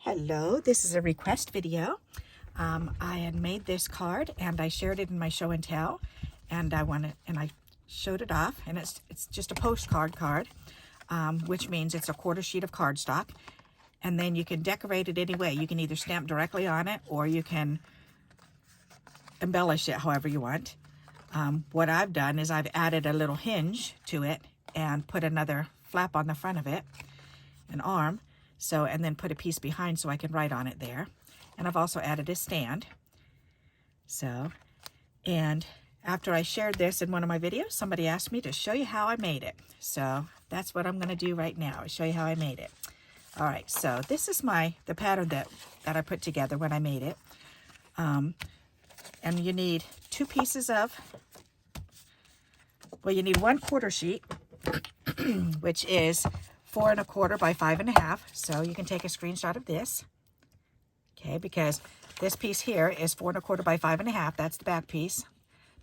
Hello, this is a request video. I had made this card and I shared it in my show and tell, and I showed it off, and it's just a postcard card, which means it's a quarter sheet of cardstock, and then you can decorate it any way. You can either stamp directly on it or you can embellish it however you want. What I've done is I've added a little hinge to it and put another flap on the front of it, an arm. So, and then put a piece behind so I can write on it there. And I've also added a stand. So, and after I shared this in one of my videos, somebody asked me to show you how I made it. So that's what I'm going to do right now, is show you how I made it. All right, so this is the pattern that I put together when I made it. And you need two pieces of, well, you need 1/4 sheet, which is 4 1/4 by 5 1/2. So you can take a screenshot of this. Okay, because this piece here is 4 1/4 by 5 1/2. That's the back piece,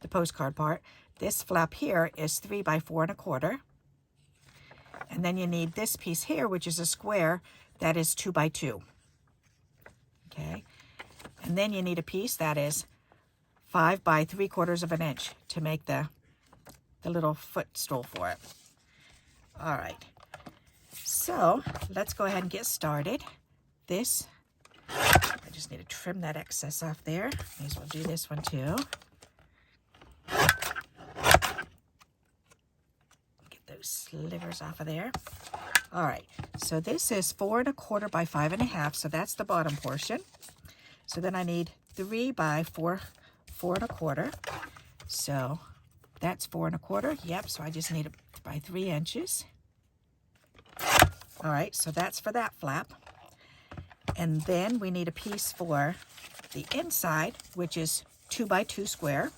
the postcard part. This flap here is 3 by 4 1/4. And then you need this piece here, which is a square, that is 2 by 2. Okay, and then you need a piece that is 5 by 3/4 inch to make the little footstool for it. All right. So let's go ahead and get started. I just need to trim that excess off there. May as well do this one too. Get those slivers off of there. All right, so this is 4 1/4 by 5 1/2, so that's the bottom portion. So then I need 3 by 4 1/4. So that's 4 1/4. Yep, so I just need it by 3 inches. All right, so that's for that flap. And then we need a piece for the inside, which is 2 by 2 square.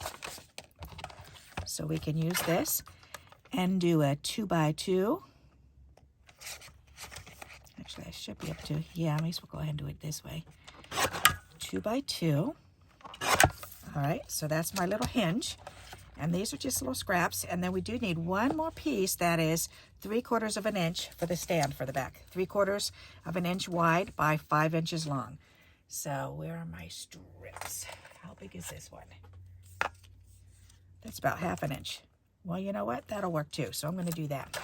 So we can use this and do a 2 by 2. Actually, I should be able to, yeah, I may as well go ahead and do it this way. 2 by 2. All right, so that's my little hinge. And these are just little scraps. And then we do need one more piece that is 3/4 inch for the stand for the back. 3/4 inch wide by 5 inches long. So where are my strips? How big is this one? That's about 1/2 inch. Well, you know what? That'll work too. So I'm going to do that.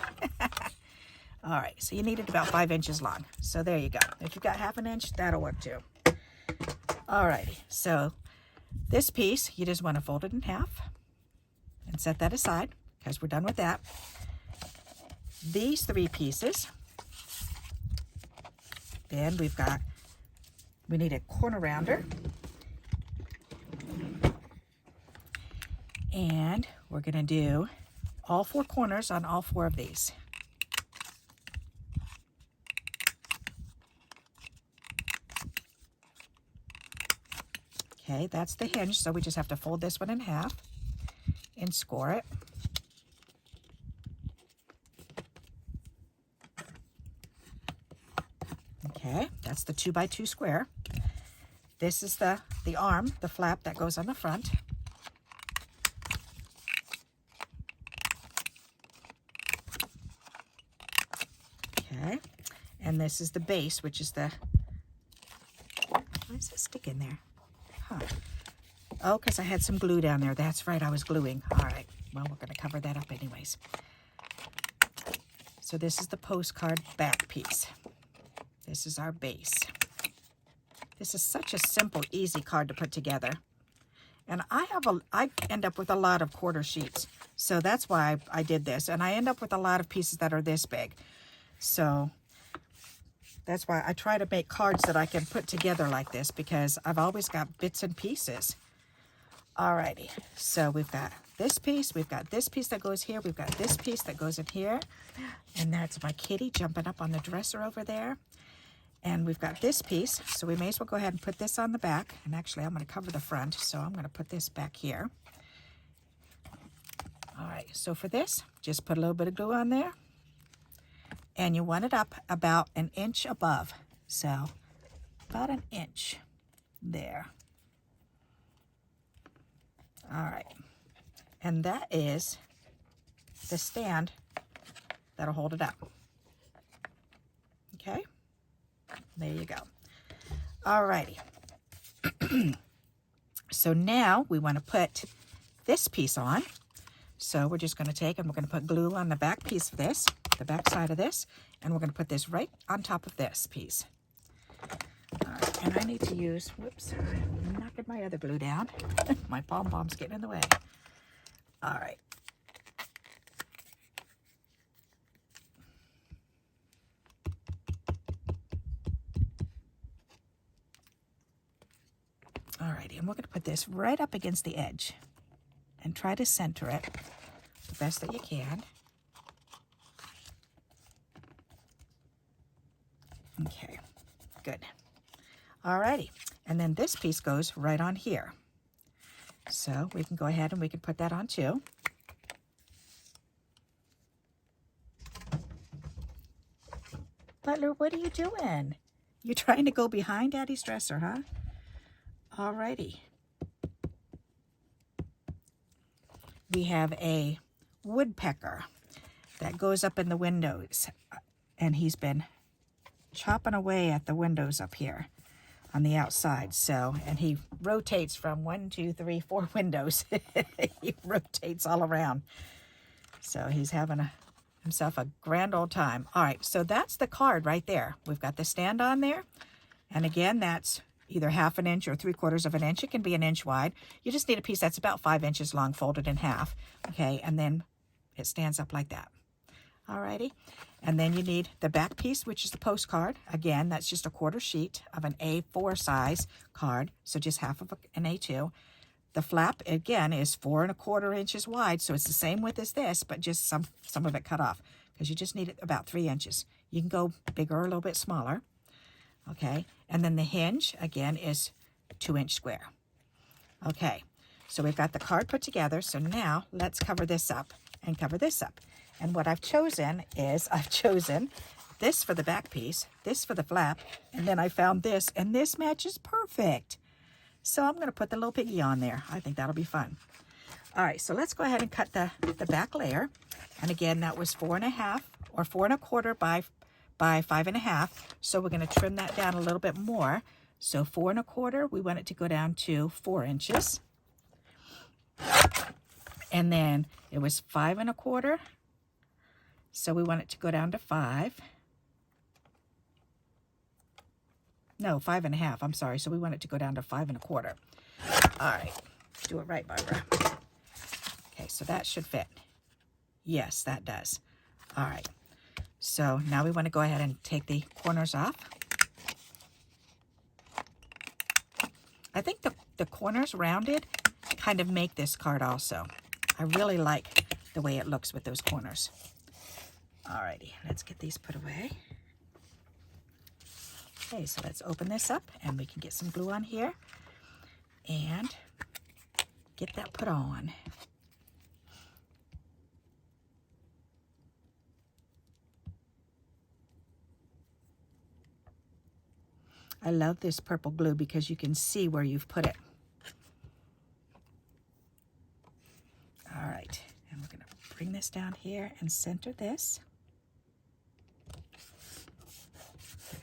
All right, so you need it about 5 inches long. So there you go. If you've got 1/2 inch, that'll work too. All righty, so this piece, you just want to fold it in half and set that aside because we're done with that. These 3 pieces, then we need a corner rounder, and we're going to do all 4 corners on all 4 of these. Okay, that's the hinge, so we just have to fold this one in half and score it. Okay, that's the 2 by 2 square. This is the arm, the flap that goes on the front. Okay, and this is the base, which is why does it stick in there? Huh. Oh, because I had some glue down there. That's right, I was gluing. All right, well, we're going to cover that up anyways. So this is the postcard back piece. This is our base. This is such a simple, easy card to put together. And I end up with a lot of quarter sheets. So that's why I did this. And I end up with a lot of pieces that are this big. So that's why I try to make cards that I can put together like this, because I've always got bits and pieces. Alrighty, so we've got this piece, we've got this piece that goes here, we've got this piece that goes in here, and that's my kitty jumping up on the dresser over there. And we've got this piece, so we may as well go ahead and put this on the back. And actually, I'm going to cover the front, so I'm going to put this back here. Alright, so for this, just put a little bit of glue on there. And you want it up about 1 inch above. So, about 1 inch there. All right. And that is the stand that'll hold it up. Okay? There you go. Alrighty. So now we want to put this piece on. So we're just going to take and we're going to put glue on the back piece of this, the back side of this, and we're going to put this right on top of this piece. All right, and I need to use, whoops, I'm knocking my other glue down. My pom-pom's getting in the way. All right. Alrighty, and we're going to put this right up against the edge and try to center it the best that you can. Okay, good. Alrighty, and then this piece goes right on here. So we can go ahead and we can put that on too. Butler, what are you doing? You're trying to go behind Daddy's dresser, huh? Alrighty. We have a woodpecker that goes up in the windows, and he's been chopping away at the windows up here on the outside. So, and he rotates from 1, 2, 3, 4 windows. He rotates all around. So he's having himself a grand old time. All right, so that's the card right there. We've got the stand on there. And again, that's either 1/2 inch or 3/4 of an inch. It can be an inch wide. You just need a piece that's about 5 inches long, folded in half. Okay, and then it stands up like that. Alrighty, and then you need the back piece, which is the postcard. Again, that's just a 1/4 sheet of an A4 size card, so just half of an A2. The flap, again, is 4 1/4 inches wide, so it's the same width as this, but just some of it cut off, because you just need it about 3 inches. You can go bigger or a little bit smaller. Okay, and then the hinge, again, is 2-inch square. Okay, so we've got the card put together, so now let's cover this up and cover this up. And what I've chosen is, I've chosen this for the back piece, this for the flap, and then I found this, and this matches perfect. So I'm going to put the little piggy on there. I think that'll be fun. All right, so let's go ahead and cut the back layer. And again, that was 4 1/2 or 4 1/4 by 5 1/2. So we're going to trim that down a little bit more. So 4 1/4, we want it to go down to 4 inches. And then it was 5 1/4. So we want it to go down to 5. No, 5 1/2. I'm sorry. So we want it to go down to 5 1/4. All right. Do it right, Barbara. Okay, so that should fit. Yes, that does. All right. So now we want to go ahead and take the corners off. I think the corners rounded kind of make this card also. I really like the way it looks with those corners. Alrighty, let's get these put away. Okay, so let's open this up and we can get some glue on here and get that put on. I love this purple glue because you can see where you've put it. All right, and we're going to bring this down here and center this.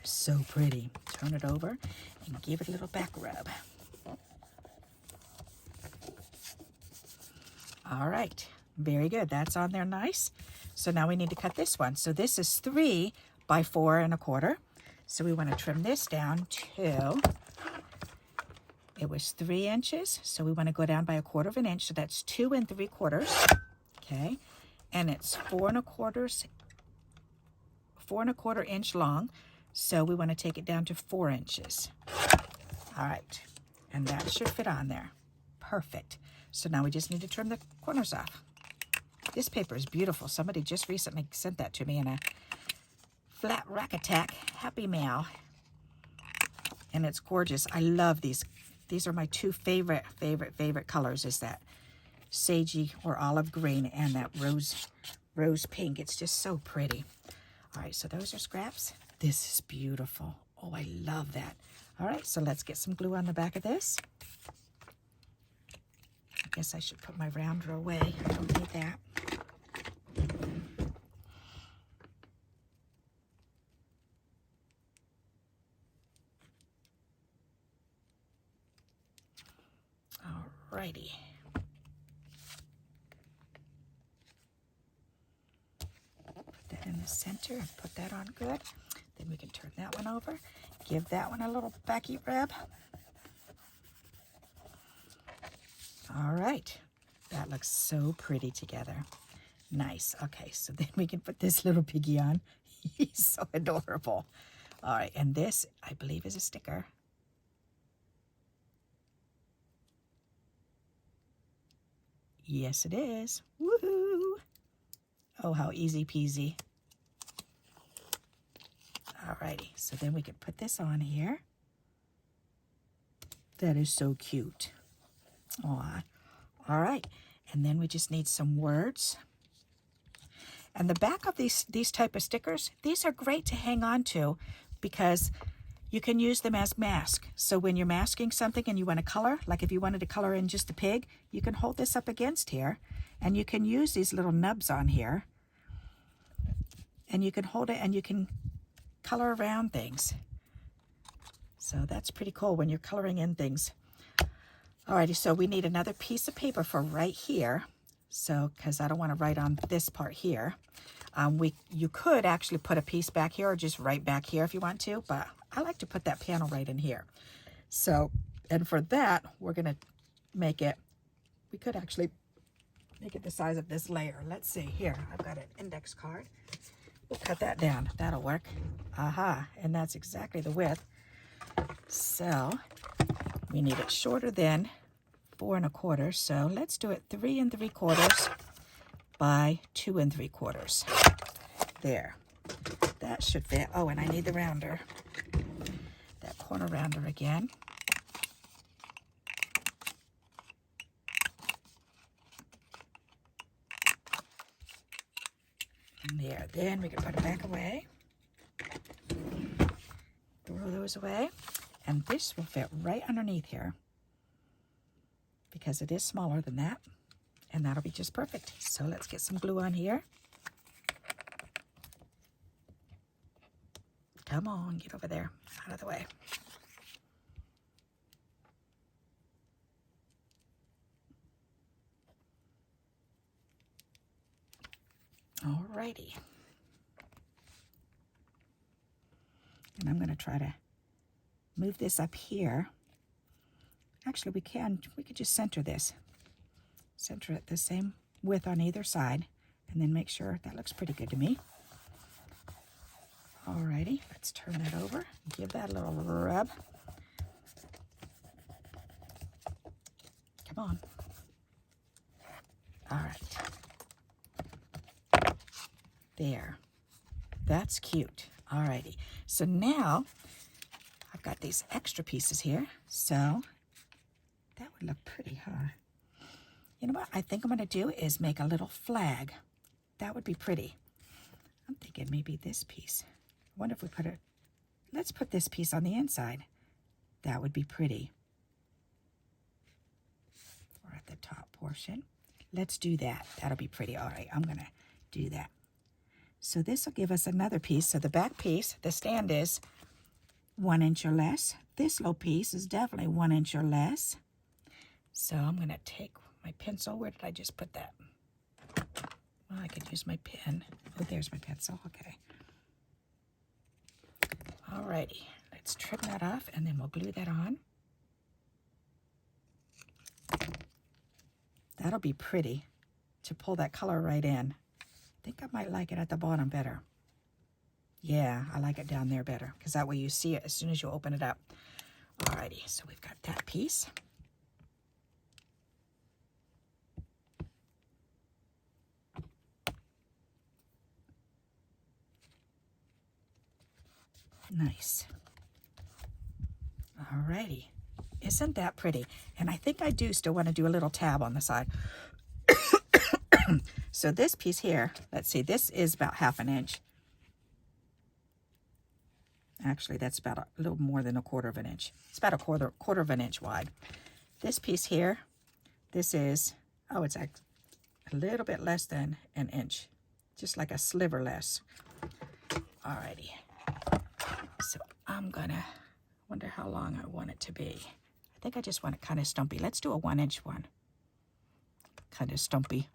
So pretty. Turn it over and give it a little back rub. All right, very good. That's on there nice. So now we need to cut this one. So this is 3 by 4 1/4. So we want to trim this down to, it was 3 inches. So we want to go down by 1/4 of an inch. So that's 2 3/4. Okay. And it's 4 1/4 inch long. So we want to take it down to 4 inches. All right. And that should fit on there. Perfect. So now we just need to trim the corners off. This paper is beautiful. Somebody just recently sent that to me in a flat rack attack happy mail. And it's gorgeous. I love these. These are my 2 favorite colors, is that sagey or olive green and that rose pink. It's just so pretty. All right, so those are scraps. This is beautiful. Oh, I love that. All right, so let's get some glue on the back of this. I guess I should put my rounder away. I don't need that. Alrighty. Put that in the center and put that on good. Then we can turn that one over. Give that one a little backy rub. All right. That looks so pretty together. Nice. Okay, so then we can put this little piggy on. He's so adorable. All right, and this, I believe, is a sticker. Yes, it is. Woohoo! Oh, how easy peasy. Alrighty, so then we can put this on here. That is so cute. Aw. All right, and then we just need some words. And the back of these type of stickers, these are great to hang on to because you can use them as mask. So when you're masking something and you want to color, like if you wanted to color in just a pig, you can hold this up against here and you can use these little nubs on here and you can hold it and you can color around things. So that's pretty cool when you're coloring in things. Alrighty, so we need another piece of paper for right here. So, because I don't want to write on this part here. You could actually put a piece back here or just right back here if you want to, but I like to put that panel right in here. So, and for that, we're going to make it, we could actually make it the size of this layer. Let's see, here, I've got an index card. We'll cut that down, that'll work. Aha, and that's exactly the width. So, we need it shorter than 4 1/4, so let's do it 3 3/4 by 2 3/4. There, that should fit. Oh, and I need the rounder, that corner rounder again. And there, then we can put it back away. Throw those away, and this will fit right underneath here, because it is smaller than that, and that'll be just perfect. So let's get some glue on here. Come on, get over there, out of the way. Alrighty. And I'm going to try to move this up here. Actually, we could just center this. Center it the same width on either side, and then make sure that looks pretty good to me. Alrighty, let's turn that over. Give that a little rub. Come on. Alright. There. That's cute. Alrighty. So now, I've got these extra pieces here, so that would look pretty, huh? You know what I think I'm going to do is make a little flag. That would be pretty. I'm thinking maybe this piece. I wonder if we put it... Let's put this piece on the inside. That would be pretty. Or at the top portion. Let's do that. That'll be pretty. All right, I'm going to do that. So this will give us another piece. So the back piece, the stand is 1 inch or less. This little piece is definitely 1 inch or less. So I'm going to take my pencil. Where did I just put that? Well, I could use my pen. Oh, there's my pencil. Okay. Alrighty. Let's trim that off, and then we'll glue that on. That'll be pretty to pull that color right in. I think I might like it at the bottom better. Yeah, I like it down there better, because that way you see it as soon as you open it up. Alrighty, so we've got that piece. Nice. Alrighty. Isn't that pretty? And I think I do still want to do a little tab on the side. So this piece here, let's see, this is about 1/2 inch. Actually, that's about a little more than 1/4 inch. It's about a quarter of an inch wide. This piece here, this is, oh, it's a little bit less than an inch. Just like a sliver less. Alrighty. So I'm gonna wonder how long I want it to be. I think I just want it kind of stumpy. Let's do a 1-inch one. Kind of stumpy.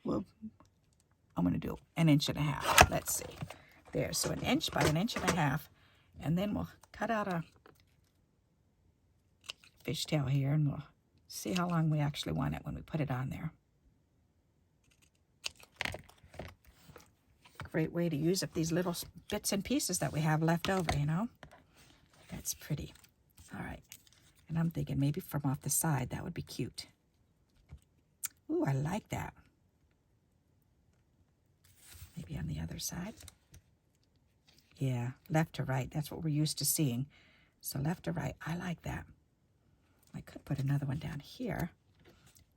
Well, I'm going to do 1.5 inches. Let's see. There, so 1 inch by 1.5 inches. And then we'll cut out a fishtail here, and we'll see how long we actually want it when we put it on there. Great way to use up these little bits and pieces that we have left over, you know. That's pretty. All right. And I'm thinking maybe from off the side, that would be cute. Ooh, I like that. Maybe on the other side. Yeah, left to right. That's what we're used to seeing. So left to right, I like that. I could put another one down here.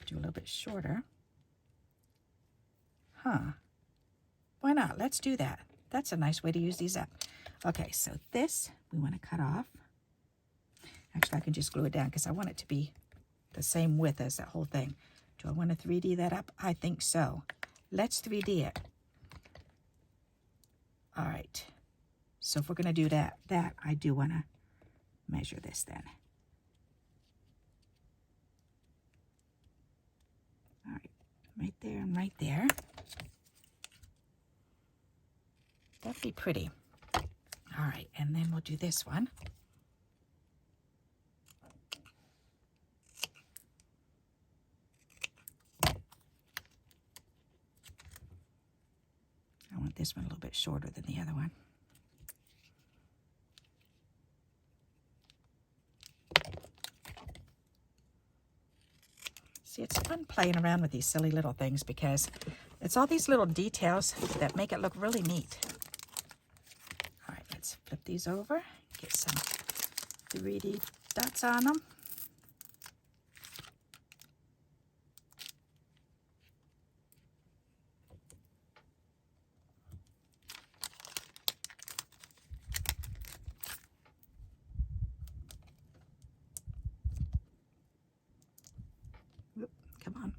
Do a little bit shorter. Huh. Why not? Let's do that. That's a nice way to use these up. Okay, so this we want to cut off. Actually, I can just glue it down because I want it to be the same width as that whole thing. Do I want to 3D that up? I think so. Let's 3D it. All right. So if we're going to do that, I do want to measure this then. All right, right there and right there. That'd be pretty. All right, and then we'll do this one. I want this one a little bit shorter than the other one. See, it's fun playing around with these silly little things because it's all these little details that make it look really neat. All right, let's flip these over, get some 3D dots on them. Come on,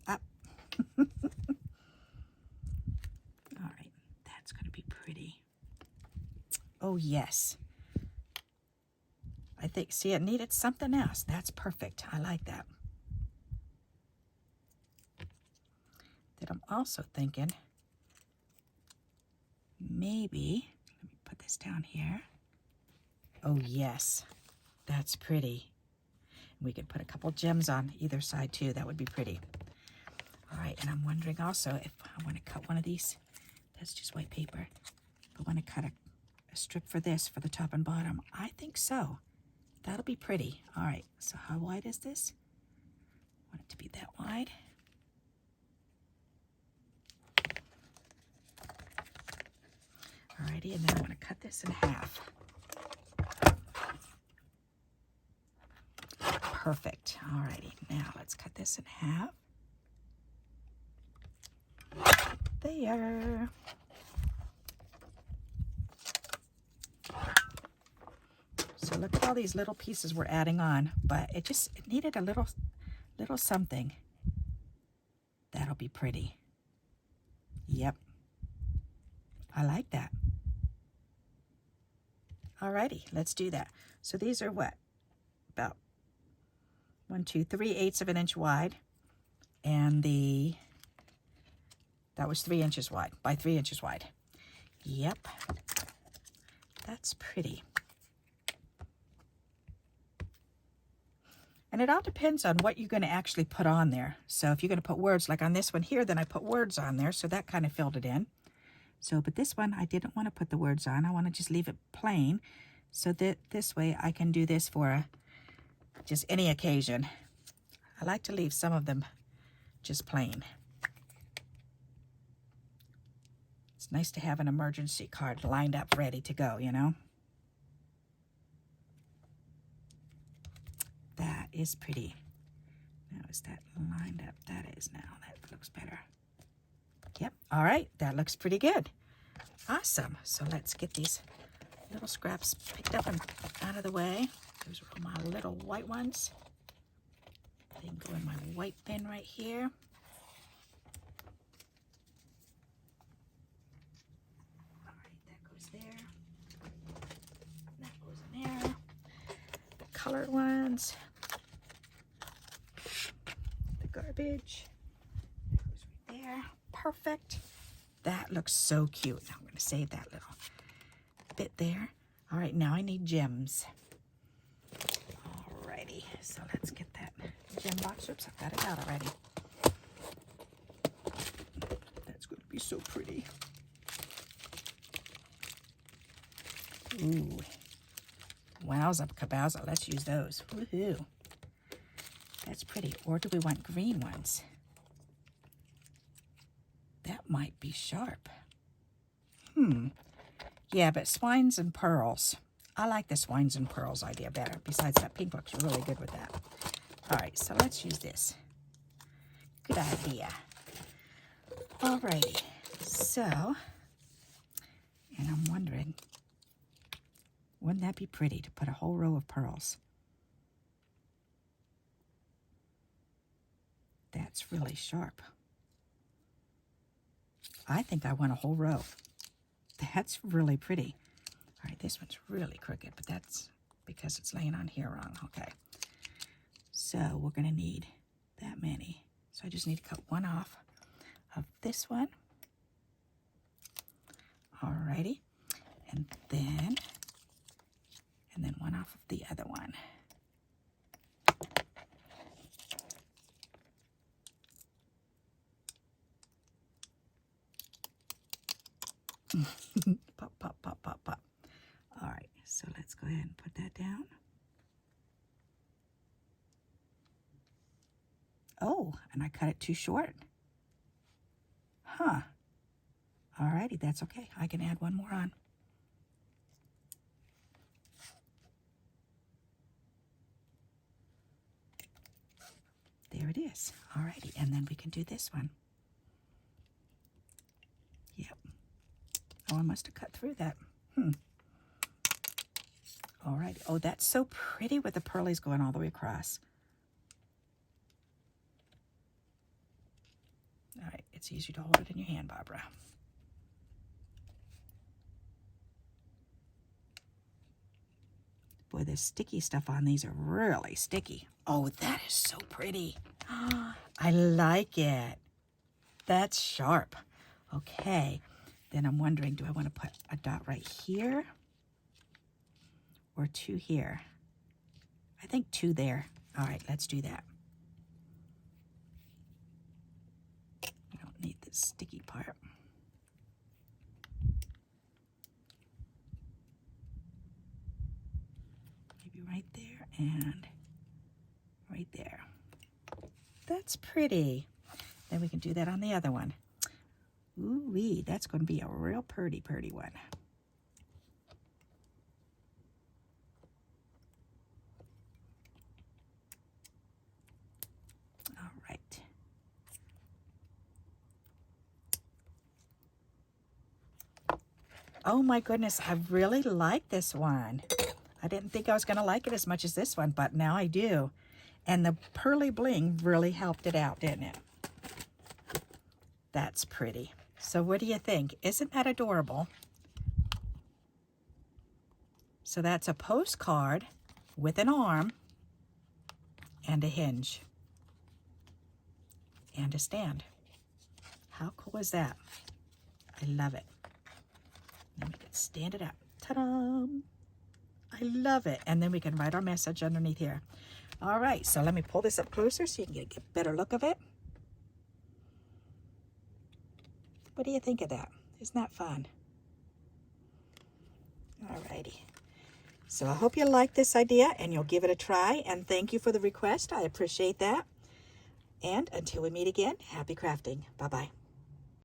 up. All right, that's going to be pretty. Oh, yes. I think, see, it needed something else. That's perfect. I like that. Then I'm also thinking maybe, let me put this down here. Oh, yes, that's pretty. We could put a couple gems on either side too. That would be pretty. All right, and I'm wondering also if I want to cut one of these. That's just white paper. If I want to cut a strip for this, for the top and bottom. I think so. That'll be pretty. All right, so how wide is this? I want it to be that wide. Alrighty, and then I'm going to cut this in half. Perfect. Alrighty, now let's cut this in half. There. So look at all these little pieces we're adding on, but it needed a little something. That'll be pretty. Yep. I like that. Alrighty, let's do that. So these are what? About 1, 2, 3/8 of an inch wide, and that was 3 inches wide by 3 inches wide. Yep, that's pretty. And it all depends on what you're going to actually put on there. So if you're going to put words, like on this one here, then I put words on there, so that kind of filled it in. So, but this one, I didn't want to put the words on. I want to just leave it plain, so that this way I can do this for just any occasion. I like to leave some of them just plain. It's nice to have an emergency card lined up, ready to go, you know? That is pretty. Now, is that lined up? That is now. That looks better. Yep. All right. That looks pretty good. Awesome. So let's get these little scraps picked up and out of the way. Those are all my little white ones. They can go in my white bin right here. All right. That goes there. That goes in there. colored ones. The garbage. That goes right there. Perfect. That looks so cute. Now I'm going to save that little bit there. All right, now I need gems. Alrighty, so let's get that gem box. Oops, I've got it out already. That's going to be so pretty. Ooh. Wowza, kabowza. Let's use those. Woohoo. That's pretty. Or do we want green ones? That might be sharp. Yeah, but swines and pearls. I like the swines and pearls idea better. Besides, that pink looks really good with that. All right, so let's use this. Good idea. Alrighty, so, and I'm wondering, wouldn't that be pretty to put a whole row of pearls? That's really sharp. I think I want a whole row. That's really pretty. All right, this one's really crooked, but that's because it's laying on here wrong. Okay. So we're going to need that many. So I just need to cut one off of this one. All righty. And then one off of the other one. Pop, pop, pop, pop, pop. All right, so let's go ahead and put that down. Oh, and I cut it too short. Huh. All righty, that's okay. I can add one more on. There it is. All righty, and then we can do this one. Yep. Oh, I must have cut through that. All right. Oh, that's so pretty with the pearlies going all the way across. All right. It's easier to hold it in your hand, Barbara. Boy, the sticky stuff on these are really sticky. Oh, that is so pretty. I like it. That's sharp. Okay. Then I'm wondering, do I want to put a dot right here or two here? I think two there. All right, let's do that. I don't need this sticky part. Maybe right there and right there. That's pretty. Then we can do that on the other one. Ooh-wee, that's going to be a real pretty one. All right. Oh my goodness, I really like this one. I didn't think I was going to like it as much as this one, but now I do. And the pearly bling really helped it out, didn't it? That's pretty. So what do you think? Isn't that adorable? So that's a postcard with an arm and a hinge and a stand. How cool is that? I love it. Then we can stand it up. Ta-da! I love it. And then we can write our message underneath here. All right, so let me pull this up closer so you can get a better look of it. What do you think of that? Isn't that fun? Alrighty. So I hope you like this idea and you'll give it a try. And thank you for the request. I appreciate that. And until we meet again, happy crafting. Bye-bye.